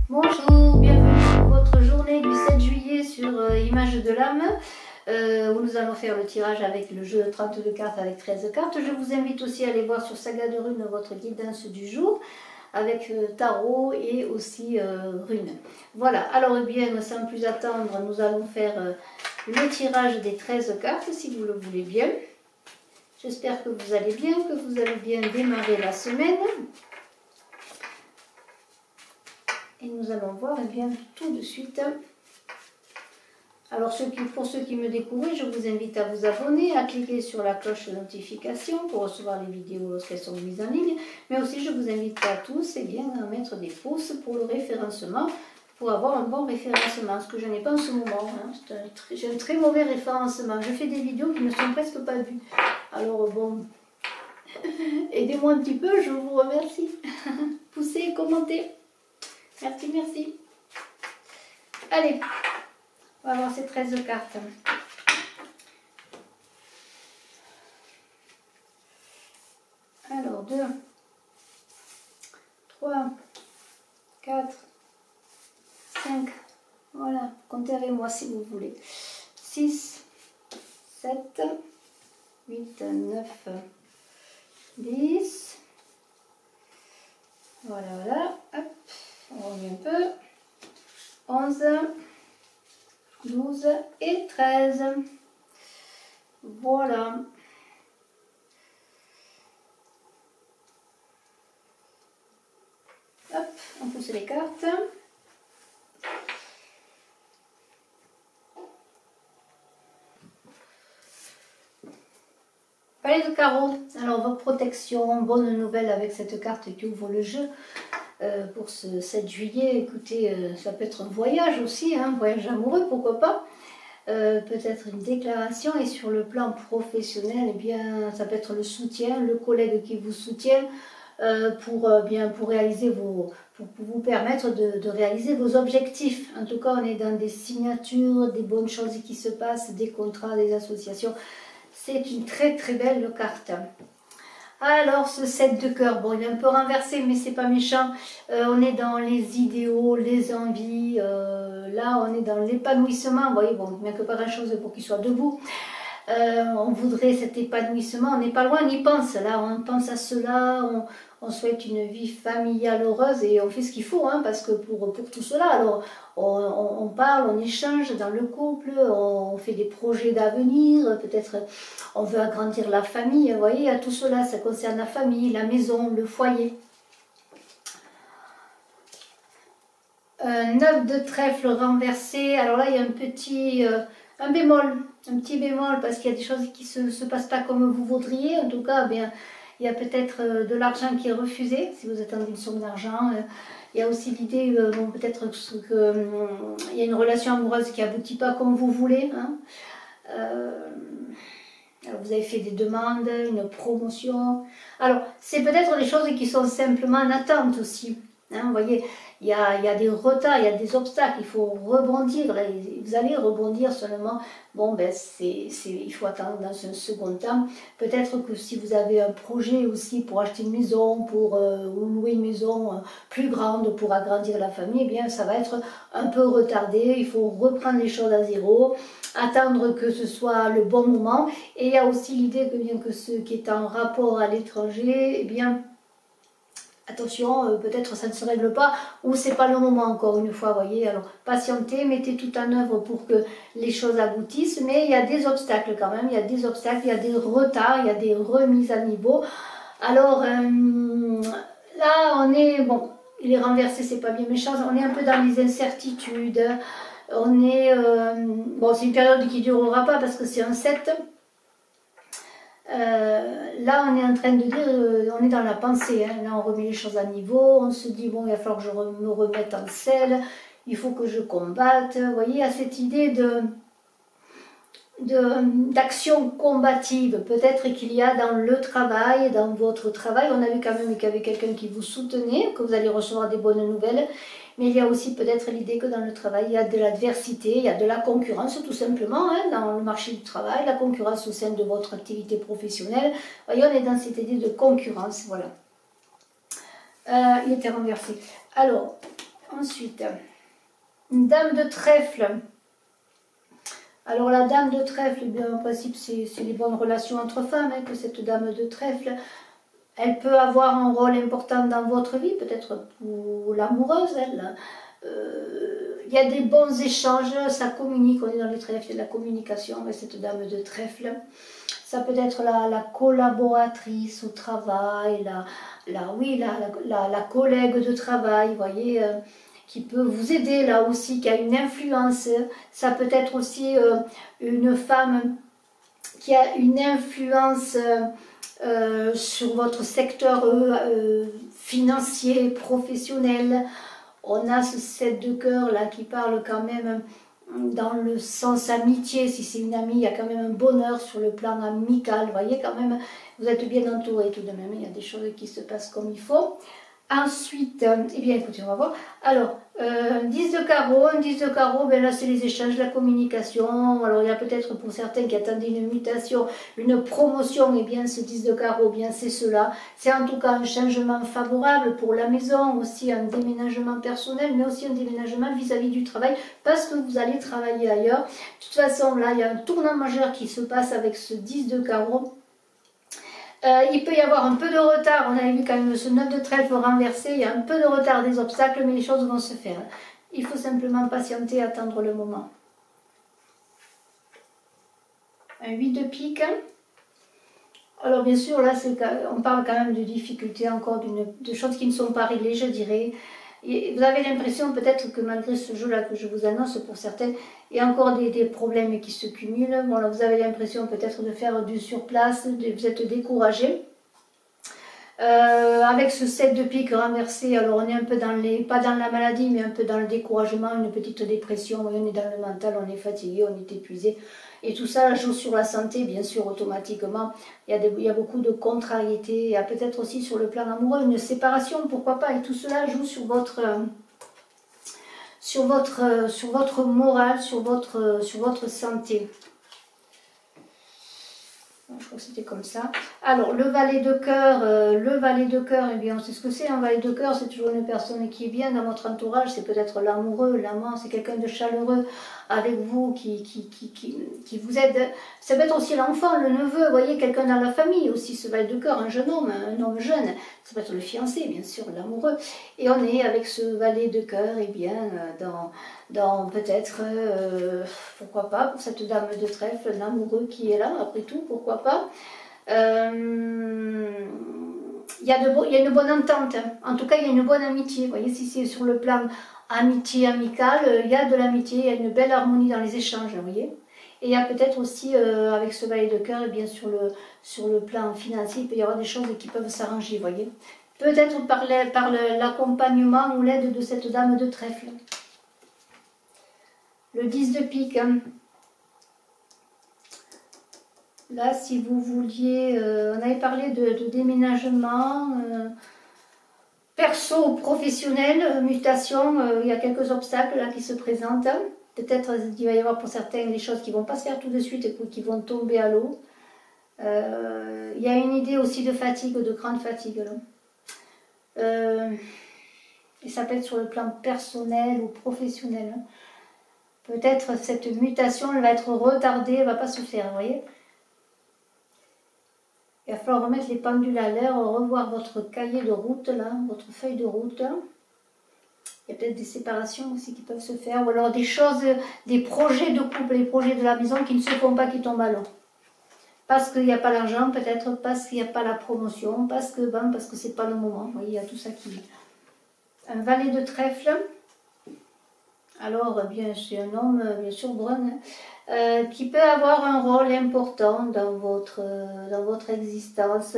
Bonjour, bienvenue pour votre journée du 7 juillet sur Image de l'âme où nous allons faire le tirage avec le jeu 32 cartes avec 13 cartes. Je vous invite aussi à aller voir sur Saga de Runes votre guidance du jour avec tarot et aussi runes. Voilà, alors eh bien sans plus attendre, nous allons faire le tirage des 13 cartes si vous le voulez bien. J'espère que vous allez bien, que vous avez bien démarré la semaine. Et nous allons voir eh bien, tout de suite. Alors pour ceux qui me découvrent, je vous invite à vous abonner, à cliquer sur la cloche de notification pour recevoir les vidéos lorsqu'elles sont mises en ligne. Mais aussi je vous invite à tous eh bien, à mettre des pouces pour le référencement, pour avoir un bon référencement, ce que je n'ai pas en ce moment. Hein. J'ai un très mauvais référencement. Je fais des vidéos qui ne sont presque pas vues. Alors bon, aidez-moi un petit peu, je vous remercie. Poussez, commentez. Merci, merci. Allez, on va voir ces 13 cartes. Alors, 2, 3, 4, 5, voilà, comptez avec moi si vous voulez. 6, 7, 8, 9, 10. Voilà, voilà. Hop, on revient un peu. 11, 12 et 13. Voilà. Hop, on pousse les cartes. Palais de carreau. Alors, votre protection, bonne nouvelle avec cette carte qui ouvre le jeu. Pour ce 7 juillet, écoutez, ça peut être un voyage aussi, hein, un voyage amoureux, pourquoi pas. Peut-être une déclaration, et sur le plan professionnel, eh bien, ça peut être le soutien, le collègue qui vous soutient pour réaliser pour vous permettre de réaliser vos objectifs. En tout cas, on est dans des signatures, des bonnes choses qui se passent, des contrats, des associations. C'est une très très belle carte. Alors, ce 7 de cœur, bon, il est un peu renversé, mais c'est pas méchant. On est dans les idéaux, les envies. Là, on est dans l'épanouissement. Vous voyez, bon, il n'y a que pas grand-chose pour qu'il soit debout. On voudrait cet épanouissement. On n'est pas loin, on y pense. Là, on pense à cela. On souhaite une vie familiale heureuse et on fait ce qu'il faut, hein, parce que pour tout cela, alors on parle, on échange dans le couple, on fait des projets d'avenir, peut-être on veut agrandir la famille, vous voyez, à tout cela, ça concerne la famille, la maison, le foyer. 9 de trèfle renversé, alors là il y a un petit un petit bémol, parce qu'il y a des choses qui ne se passent pas comme vous voudriez, en tout cas, bien, il y a peut-être de l'argent qui est refusé, si vous attendez une somme d'argent. Il y a aussi l'idée, bon, peut-être qu'il y a une relation amoureuse qui n'aboutit pas comme vous voulez. Hein. Alors vous avez fait des demandes, une promotion. Alors, c'est peut-être des choses qui sont simplement en attente aussi. Hein, vous voyez, il y a des retards, il y a des obstacles, il faut rebondir. Vous allez rebondir seulement. Bon, ben, il faut attendre dans un second temps. Peut-être que si vous avez un projet aussi pour acheter une maison, pour louer une maison plus grande, pour agrandir la famille, eh bien, ça va être un peu retardé. Il faut reprendre les choses à zéro, attendre que ce soit le bon moment. Et il y a aussi l'idée que bien que ce qui est en rapport à l'étranger, eh bien, attention, peut-être ça ne se règle pas, ou c'est pas le moment encore une fois, voyez. Alors, patientez, mettez tout en œuvre pour que les choses aboutissent, mais il y a des obstacles quand même, il y a des obstacles, il y a des retards, il y a des remises à niveau. Alors, là, on est, bon, il est renversé, c'est pas bien méchant, on est un peu dans les incertitudes, on est, bon, c'est une période qui ne durera pas parce que c'est un 7. Là, on est en train de dire, on est dans la pensée, hein. Là on remet les choses à niveau, on se dit, bon, il va falloir que je me remette en selle, il faut que je combatte, vous voyez, à cette idée d'action combative, peut-être qu'il y a dans le travail, dans votre travail, on a vu quand même qu'il y avait quelqu'un qui vous soutenait, que vous allez recevoir des bonnes nouvelles, mais il y a aussi peut-être l'idée que dans le travail, il y a de l'adversité, il y a de la concurrence tout simplement, hein, dans le marché du travail, la concurrence au sein de votre activité professionnelle. Vous voyez, on est dans cette idée de concurrence, voilà. Il était renversé. Alors, Ensuite, une dame de trèfle. Alors la dame de trèfle, eh bien, en principe, c'est les bonnes relations entre femmes, hein, que cette dame de trèfle, elle peut avoir un rôle important dans votre vie, peut-être pour l'amoureuse, elle. Il y a des bons échanges, ça communique, on est dans les trèfles, il y a de la communication avec cette dame de trèfle. Ça peut être la collaboratrice au travail, la collègue de travail, vous voyez, qui peut vous aider là aussi, qui a une influence. Ça peut être aussi une femme qui a une influence sur votre secteur financier, professionnel. On a ce 7 de cœur là qui parle quand même dans le sens amitié. Si c'est une amie, il y a quand même un bonheur sur le plan amical. Vous voyez quand même, vous êtes bien entouré tout de même. Il y a des choses qui se passent comme il faut. Ensuite, eh bien écoutez, on va voir. Alors, 10 de carreau, un 10 de carreau, ben là c'est les échanges, la communication. Alors il y a peut-être pour certains qui attendent une mutation, une promotion, et bien ce 10 de carreau, bien c'est cela. C'est en tout cas un changement favorable pour la maison, aussi un déménagement personnel, mais aussi un déménagement vis-à-vis du travail, parce que vous allez travailler ailleurs. De toute façon, là il y a un tournant majeur qui se passe avec ce 10 de carreau. Il peut y avoir un peu de retard, on avait vu quand même ce 9 de trèfle renversé, il y a un peu de retard des obstacles, mais les choses vont se faire. Il faut simplement patienter, attendre le moment. Un 8 de pique. Alors bien sûr, là, on parle quand même de difficultés, encore de choses qui ne sont pas réglées, je dirais. Et vous avez l'impression peut-être que malgré ce jeu-là que je vous annonce, pour certains, il y a encore des problèmes qui se cumulent. Bon, là, vous avez l'impression peut-être de faire du surplace, vous êtes découragé. Avec ce 7 de pique renversé, alors on est un peu dans pas dans la maladie, mais un peu dans le découragement, une petite dépression, on est dans le mental, on est fatigué, on est épuisé. Et tout ça joue sur la santé, bien sûr, automatiquement. Il y a beaucoup de contrariétés, il y a peut-être aussi sur le plan amoureux, une séparation, pourquoi pas. Et tout cela joue sur votre morale, sur votre santé. Je crois que c'était comme ça. Alors, le valet de cœur, eh bien, on sait ce que c'est. Un valet de cœur, c'est toujours une personne qui est bien dans votre entourage. C'est peut-être l'amoureux, l'amant, c'est quelqu'un de chaleureux avec vous, qui vous aide. Ça peut être aussi l'enfant, le neveu, vous voyez, quelqu'un dans la famille aussi, ce valet de cœur, un jeune homme, un homme jeune. Ça peut être le fiancé, bien sûr, l'amoureux. Et on est avec ce valet de cœur, eh bien, dans peut-être, pourquoi pas, pour cette dame de trèfle, l'amoureux qui est là, après tout, pourquoi pas. Il y a une bonne entente, hein. En tout cas il y a une bonne amitié, vous voyez, si c'est sur le plan amitié, amical, il y a de l'amitié, il y a une belle harmonie dans les échanges, vous voyez. Et il y a peut-être aussi, avec ce valet de cœur, et bien sur le plan financier, il peut y avoir des choses qui peuvent s'arranger, vous voyez. Peut-être par l'accompagnement ou l'aide de cette dame de trèfle. Le 10 de pique, hein. Là, si vous vouliez, on avait parlé de déménagement, perso ou professionnel, mutation, il y a quelques obstacles là qui se présentent. Peut-être qu'il va y avoir pour certains des choses qui ne vont pas se faire tout de suite et qui vont tomber à l'eau. Il y a une idée aussi de fatigue, de grande fatigue là. Et ça peut être sur le plan personnel ou professionnel. Peut-être cette mutation, elle va être retardée, elle ne va pas se faire, vous voyez. Il va falloir remettre les pendules à l'heure, revoir votre cahier de route, là, votre feuille de route. Il y a peut-être des séparations aussi qui peuvent se faire, ou alors des choses, des projets de couple, des projets de la maison qui ne se font pas, qui tombent à l'eau. Parce qu'il n'y a pas l'argent, peut-être, parce qu'il n'y a pas la promotion, parce que c'est pas le moment. Vous voyez, il y a tout ça qui... Un valet de trèfle. Alors, bien, c'est un homme, bien sûr, brun, qui peut avoir un rôle important dans votre existence.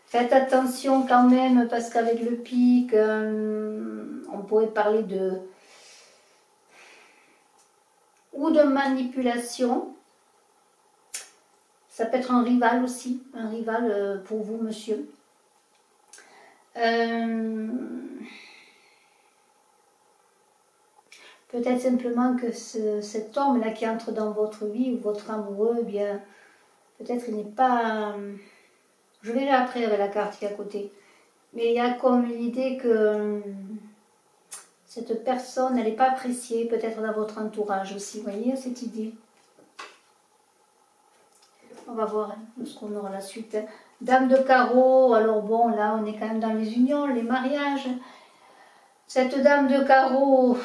Faites attention quand même, parce qu'avec le pic, on pourrait parler de manipulation. Ça peut être un rival aussi, un rival pour vous, monsieur. Peut-être simplement que cet homme-là qui entre dans votre vie, ou votre amoureux, eh bien, peut-être il n'est pas... Je verrai après avec la carte qui est à côté. Mais il y a comme l'idée que Cette personne, elle n'est pas appréciée, peut-être dans votre entourage aussi, vous voyez, cette idée. On va voir hein, ce qu'on aura la suite. Dame de carreau, alors bon, là, on est quand même dans les unions, les mariages. Cette dame de carreau,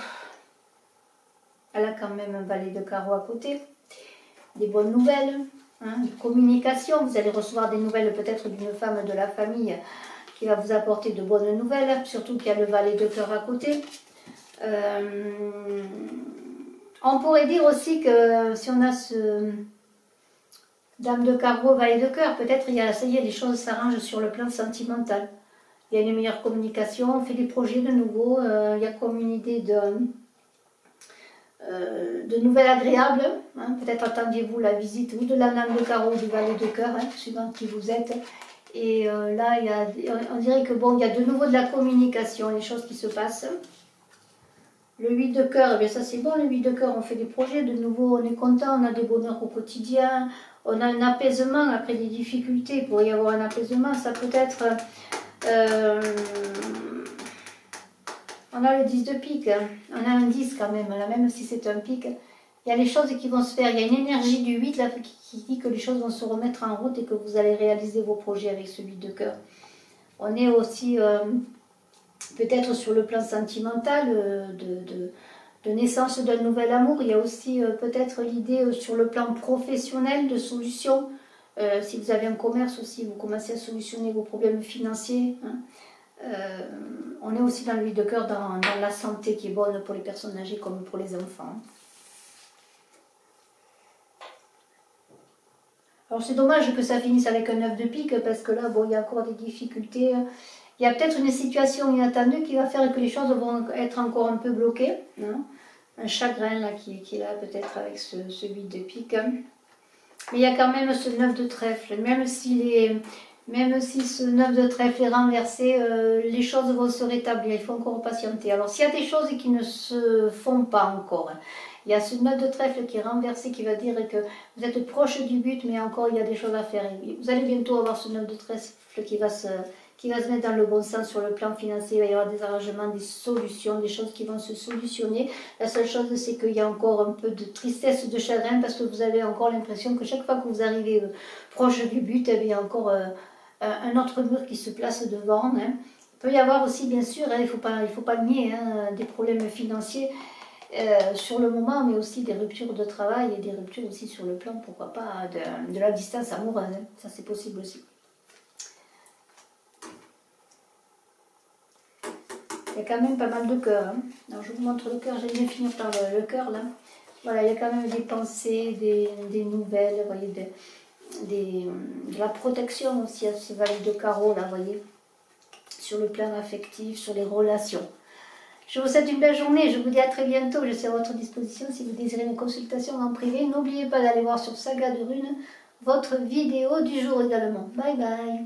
elle a quand même un valet de carreau à côté. Des bonnes nouvelles, hein, de communication. Vous allez recevoir des nouvelles peut-être d'une femme de la famille qui va vous apporter de bonnes nouvelles, surtout qu'il y a le valet de cœur à côté. On pourrait dire aussi que si on a ce dame de carreau, valet de cœur, peut-être ça y est, les choses s'arrangent sur le plan sentimental. Il y a une meilleure communication, on fait des projets de nouveau, il y a comme une idée de nouvelles agréables. Hein. Peut-être attendiez-vous la visite ou de la dame de carreau ou du valet de cœur, hein, suivant qui vous êtes. Et là, on dirait que bon, il y a de nouveau de la communication, les choses qui se passent. Le 8 de cœur, eh bien ça c'est bon, le 8 de cœur, on fait des projets, de nouveau on est content, on a des bonheurs au quotidien, on a un apaisement après des difficultés, il pourrait y avoir un apaisement, ça peut être... on a le 10 de pique, hein. On a un 10 quand même, là, même si c'est un pique, il y a les choses qui vont se faire, il y a une énergie du 8 là, qui dit que les choses vont se remettre en route et que vous allez réaliser vos projets avec ce 8 de cœur. On est aussi... peut-être sur le plan sentimental de naissance d'un nouvel amour. Il y a aussi peut-être l'idée sur le plan professionnel de solution. Si vous avez un commerce aussi, vous commencez à solutionner vos problèmes financiers. Hein. On est aussi dans le 8 de cœur, dans la santé qui est bonne pour les personnes âgées comme pour les enfants. Alors c'est dommage que ça finisse avec un 9 de pique parce que là, bon, il y a encore des difficultés. Il y a peut-être une situation inattendue qui va faire que les choses vont être encore un peu bloquées. Hein. Un chagrin là, qui est là peut-être avec ce 8 de pique. Mais il y a quand même ce 9 de trèfle. Même si ce 9 de trèfle est renversé, les choses vont se rétablir. Il faut encore patienter. Alors s'il y a des choses qui ne se font pas encore, il y a ce 9 de trèfle qui est renversé qui va dire que vous êtes proche du but, mais encore il y a des choses à faire. Vous allez bientôt avoir ce 9 de trèfle qui va se mettre dans le bon sens sur le plan financier. Il va y avoir des arrangements, des solutions, des choses qui vont se solutionner. La seule chose, c'est qu'il y a encore un peu de tristesse, de chagrin, parce que vous avez encore l'impression que chaque fois que vous arrivez proche du but, il y a encore un autre mur qui se place devant. Hein. Il peut y avoir aussi, bien sûr, hein, il faut pas le nier, hein, des problèmes financiers sur le moment, mais aussi des ruptures de travail et des ruptures aussi sur le plan, pourquoi pas, de la distance amoureuse. Hein. Ça, c'est possible aussi. Il y a quand même pas mal de cœur. Hein. Alors je vous montre le cœur, j'aime bien finir par le cœur là. Voilà, il y a quand même des pensées, des nouvelles, vous voyez, de la protection aussi à ce valet de carreau là, vous voyez, sur le plan affectif, sur les relations. Je vous souhaite une belle journée, je vous dis à très bientôt, je suis à votre disposition si vous désirez une consultation en privé. N'oubliez pas d'aller voir sur Saga de Runes votre vidéo du jour également. Bye bye.